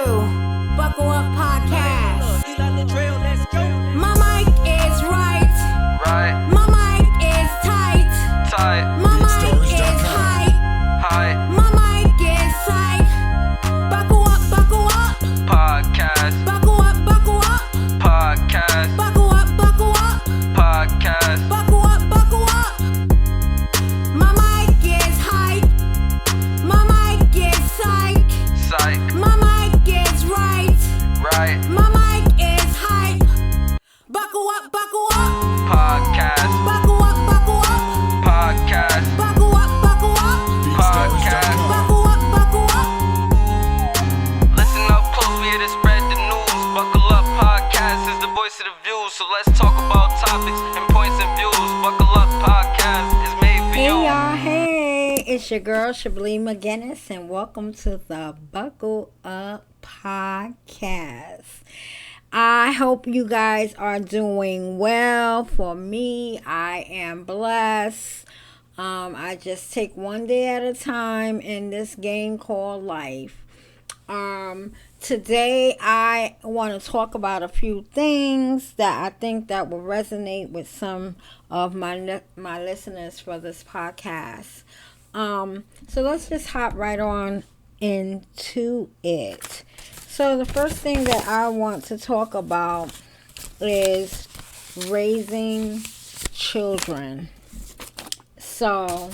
Buckle Up Podcast. My mic is right. Right. My mic is tight. Tight. My mic is hype. Hype. My mic is psych. Buckle up. Podcast. Buckle up. Podcast. Buckle up. Podcast. Buckle up. My mic is hype. My mic is psych. Psych. My mic is right. Right. My mic is hype. Buckle up. Podcast. Buckle up. Podcast. Buckle up. Podcast. Buckle up. Listen up close, we here to spread the news. Buckle Up Podcast is the voice of the views. So let's talk about topics and points of views. Buckle Up Podcast is made for Hey you. y'all, hey, it's your girl Shablee McGinnis, and welcome to the Buckle Up Podcast. I hope you guys are doing well. For me, I am blessed. I just take one day at a time in this game called life. Today I want to talk about a few things that I think that will resonate with some of my listeners for this podcast. So let's just hop right on into it. So the first thing that I want to talk about is raising children. So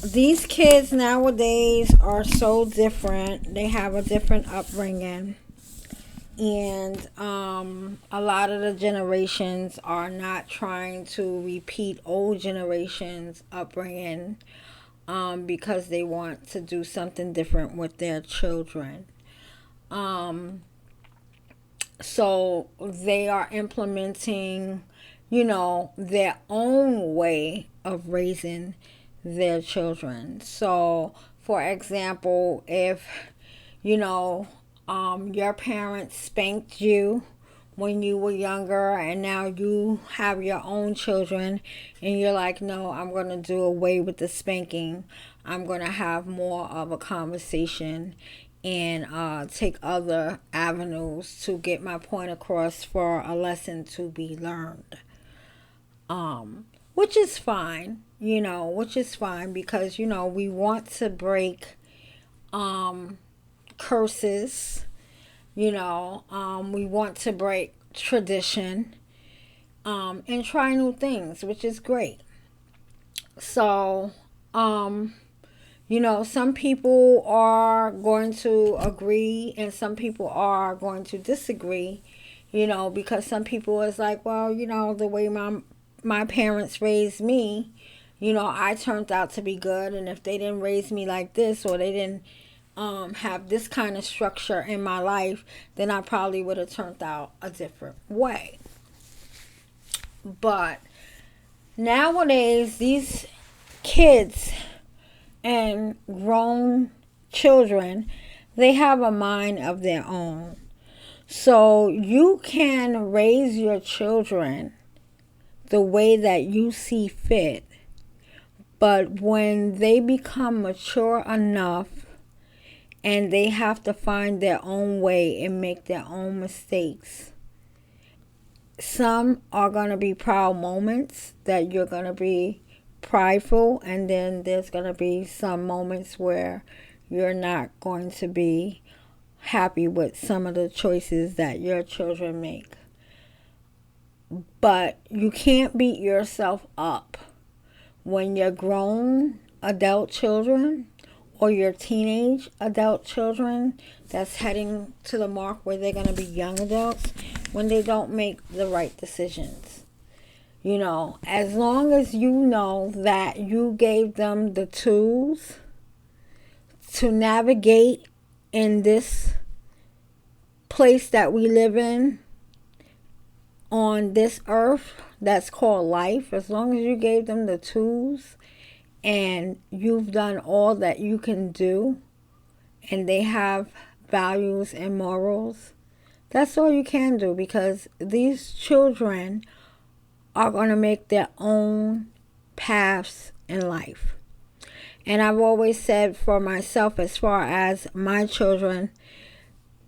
these kids nowadays are so different. They have a different upbringing. And a lot of the generations are not trying to repeat old generations' upbringing because they want to do something different with their children. So they are implementing, their own way of raising their children. So, for example, if, your parents spanked you when you were younger and now you have your own children and you're like, no, I'm going to do away with the spanking. I'm going to have more of a conversation and take other avenues to get my point across for a lesson to be learned. Which is fine, because, we want to break curses. We want to break tradition and try new things, which is great. So, some people are going to agree and some people are going to disagree, because some people is like, well, the way my parents raised me, I turned out to be good. And if they didn't raise me like this, or they didn't have this kind of structure in my life, then I probably would have turned out a different way. But nowadays, these kids and grown children, they have a mind of their own. So you can raise your children the way that you see fit. But when they become mature enough and they have to find their own way and make their own mistakes, some are going to be proud moments that you're going to be prideful, and then there's going to be some moments where you're not going to be happy with some of the choices that your children make. But you can't beat yourself up when your grown adult children or your teenage adult children that's heading to the mark where they're going to be young adults, when they don't make the right decisions. As long as you know that you gave them the tools to navigate in this place that we live in on this earth that's called life, as long as you gave them the tools and you've done all that you can do and they have values and morals, that's all you can do, because these children are going to make their own paths in life. And I've always said for myself, as far as my children,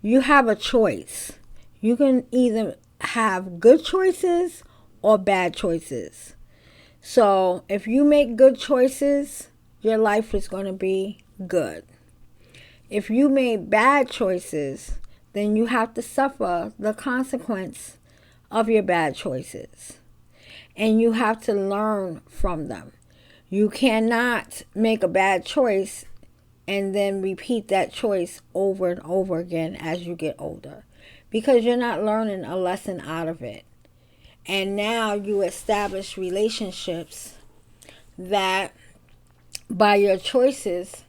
you have a choice. You can either have good choices or bad choices. So if you make good choices, your life is going to be good. If you made bad choices, then you have to suffer the consequence of your bad choices. And you have to learn from them. You cannot make a bad choice and then repeat that choice over and over again as you get older, because you're not learning a lesson out of it. And now you establish relationships that, by your choices,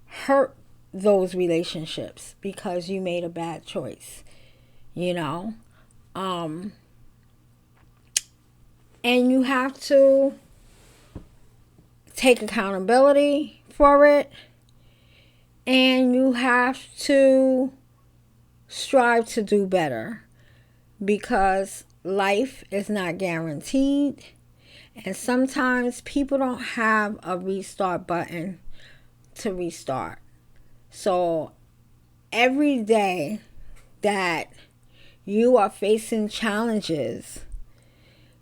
hurt those relationships because you made a bad choice, you know. And you have to take accountability for it, and you have to strive to do better, because life is not guaranteed, and sometimes people don't have a restart button to restart. So every day that you are facing challenges,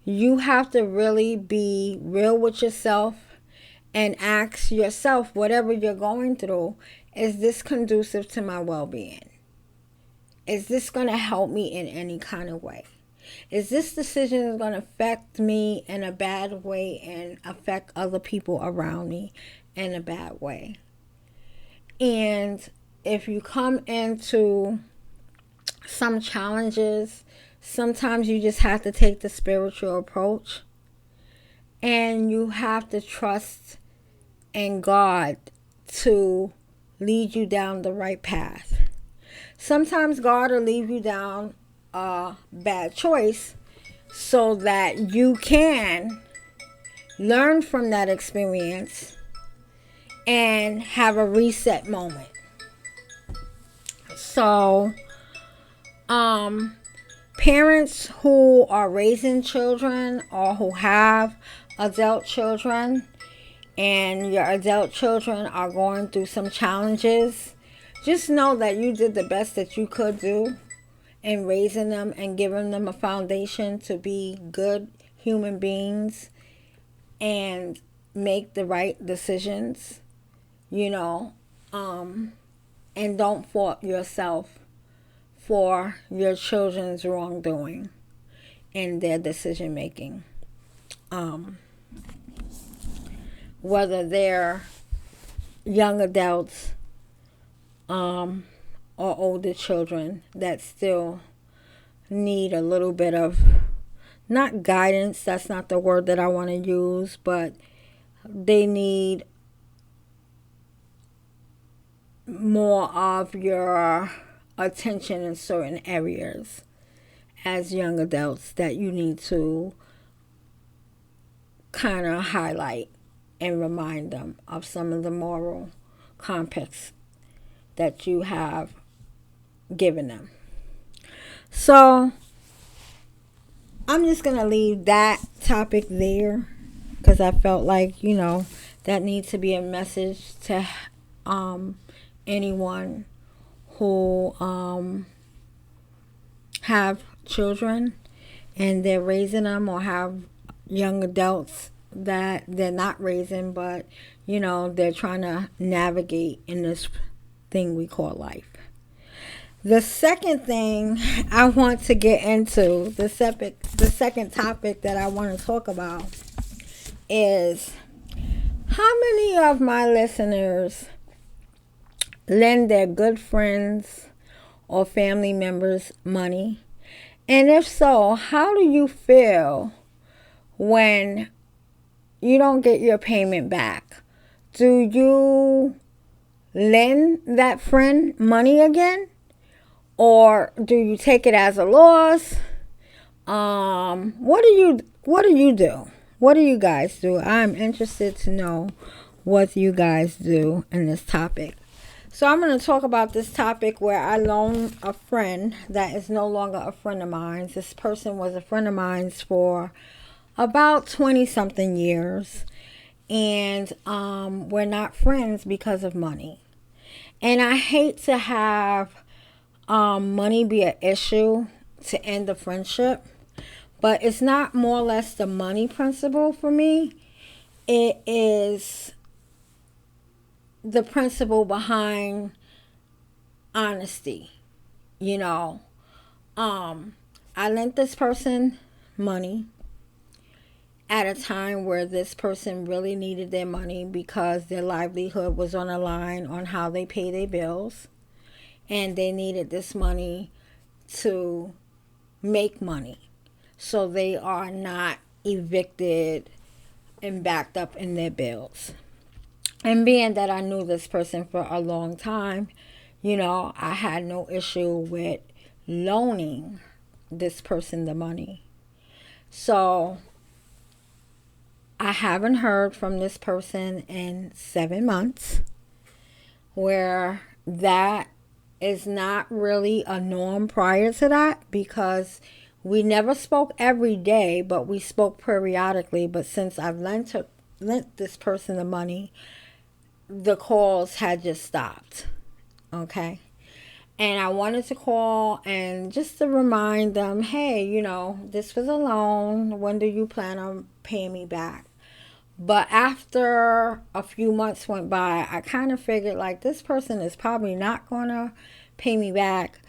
you have to really be real with yourself and ask yourself, whatever you're going through, is this conducive to my well-being? Is this going to help me in any kind of way? Is this decision going to affect me in a bad way and affect other people around me in a bad way? And if you come into some challenges, sometimes you just have to take the spiritual approach, and you have to trust in God to lead you down the right path. Sometimes God will lead you down a bad choice so that you can learn from that experience and have a reset moment. So, parents who are raising children or who have adult children, and your adult children are going through some challenges, just know that you did the best that you could do in raising them and giving them a foundation to be good human beings and make the right decisions, you know, and don't fault yourself for your children's wrongdoing in their decision making. Whether they're young adults or older children that still need a little bit of, not guidance, that's not the word that I want to use, but they need more of your attention in certain areas as young adults that you need to kind of highlight and remind them of some of the moral complex that you have given them. So I'm just going to leave that topic there, because I felt like, you know, that needs to be a message to anyone who have children and they're raising them, or have young adults that they're not raising, but, you know, they're trying to navigate in this thing we call life. The second thing I want to get into, the second topic that I want to talk about, is how many of my listeners lend their good friends or family members money? And if so, how do you feel when you don't get your payment back? Do you lend that friend money again? Or do you take it as a loss? What do you do? What do you guys do? I'm interested to know what you guys do in this topic. So I'm going to talk about this topic where I loaned a friend that is no longer a friend of mine. This person was a friend of mine for about 20 something years. and we're not friends because of money. And I hate to have money be an issue to end the friendship, but it's not more or less the money principle for me. It is the principle behind honesty. You know, I lent this person money at a time where this person really needed their money because their livelihood was on the line on how they pay their bills, and they needed this money to make money so they are not evicted and backed up in their bills. And being that I knew this person for a long time, you know, I had no issue with loaning this person the money. So I haven't heard from this person in 7 months, where that is not really a norm prior to that, because we never spoke every day, but we spoke periodically. But since I've lent this person the money, the calls had just stopped. Okay. And I wanted to call and just to remind them, hey, you know, this was a loan. When do you plan on paying me back? But after a few months went by, I kind of figured like this person is probably not going to pay me back,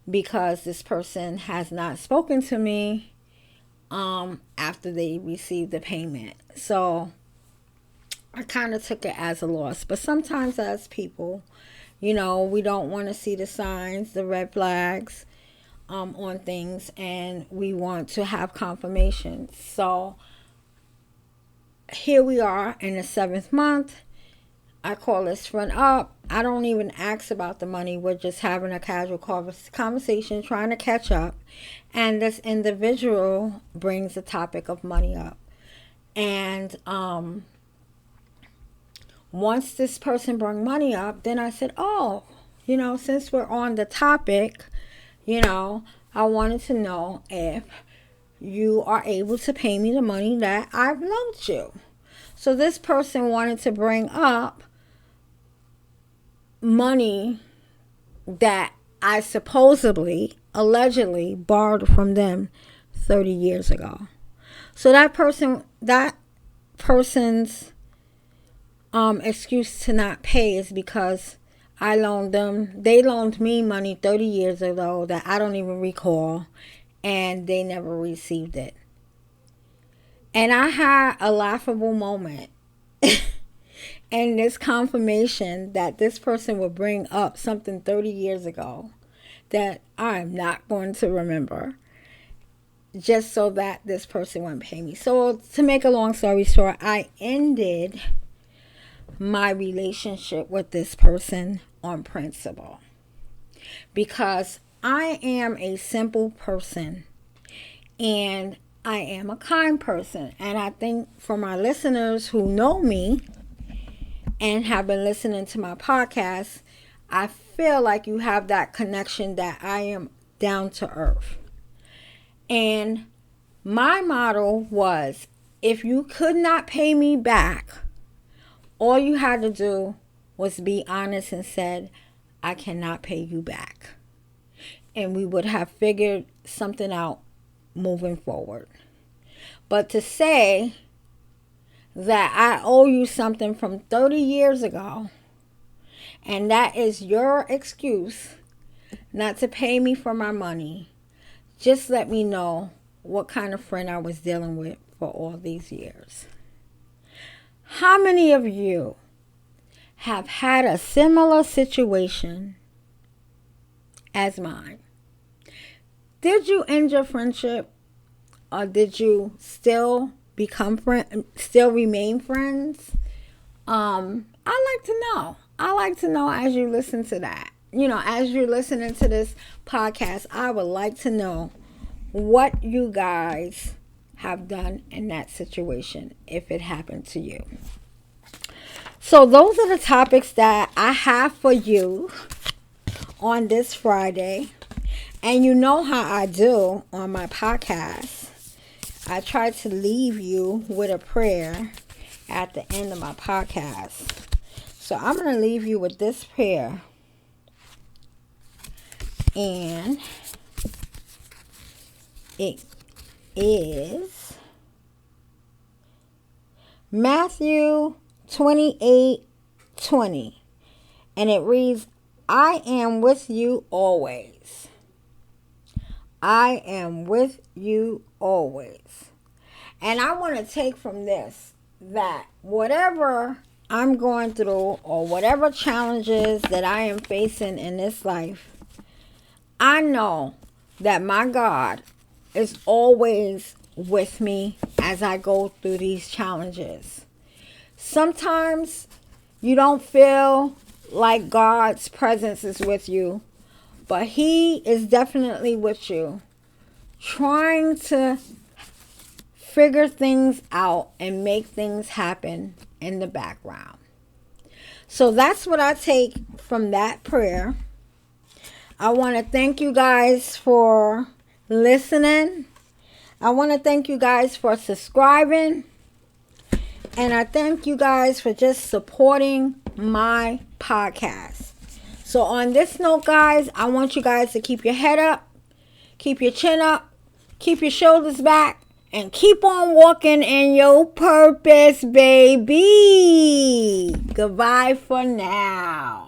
because this person has not spoken to me after they received the payment. So I kind of took it as a loss. But sometimes as people, you know, we don't want to see the signs, the red flags on things, and we want to have confirmation. So here we are in the 7th month. I call this friend up. I don't even ask about the money. We're just having a casual conversation, trying to catch up. And this individual brings the topic of money up. And once this person brought money up, then I said, oh, you know, since we're on the topic, you know, I wanted to know if you are able to pay me the money that I've loaned you. So this person wanted to bring up money that I supposedly, allegedly borrowed from them 30 years ago. So that person's excuse to not pay is because they loaned me money 30 years ago that I don't even recall, and they never received it. And I had a laughable moment and this confirmation that this person would bring up something 30 years ago that I'm not going to remember, just so that this person wouldn't pay me. So to make a long story short, I ended my relationship with this person on principle, because I am a simple person and I am a kind person. And I think for my listeners who know me and have been listening to my podcast, I feel like you have that connection that I am down to earth. And my motto was, if you could not pay me back, all you had to do was be honest and said, I cannot pay you back. And we would have figured something out moving forward. But to say that I owe you something from 30 years ago, and that is your excuse not to pay me for my money, just let me know what kind of friend I was dealing with for all these years. How many of you have had a similar situation as mine? Did you end your friendship, or did you still remain friends? I like to know. I like to know as you listen to that. You know, as you're listening to this podcast, I would like to know what you guys have done in that situation if it happened to you. So those are the topics that I have for you on this Friday. And you know how I do on my podcast. I try to leave you with a prayer at the end of my podcast. So I'm going to leave you with this prayer. And it is Matthew 28:20. And it reads, I am with you always. I am with you always. And I want to take from this that whatever I'm going through or whatever challenges that I am facing in this life, I know that my God is always with me as I go through these challenges. Sometimes you don't feel like God's presence is with you, but He is definitely with you, trying to figure things out and make things happen in the background. So that's what I take from that prayer. I want to thank you guys for listening. I want to thank you guys for subscribing. And I thank you guys for just supporting my podcast. So on this note, guys, I want you guys to keep your head up, keep your chin up, keep your shoulders back, and keep on walking in your purpose, baby. Goodbye for now.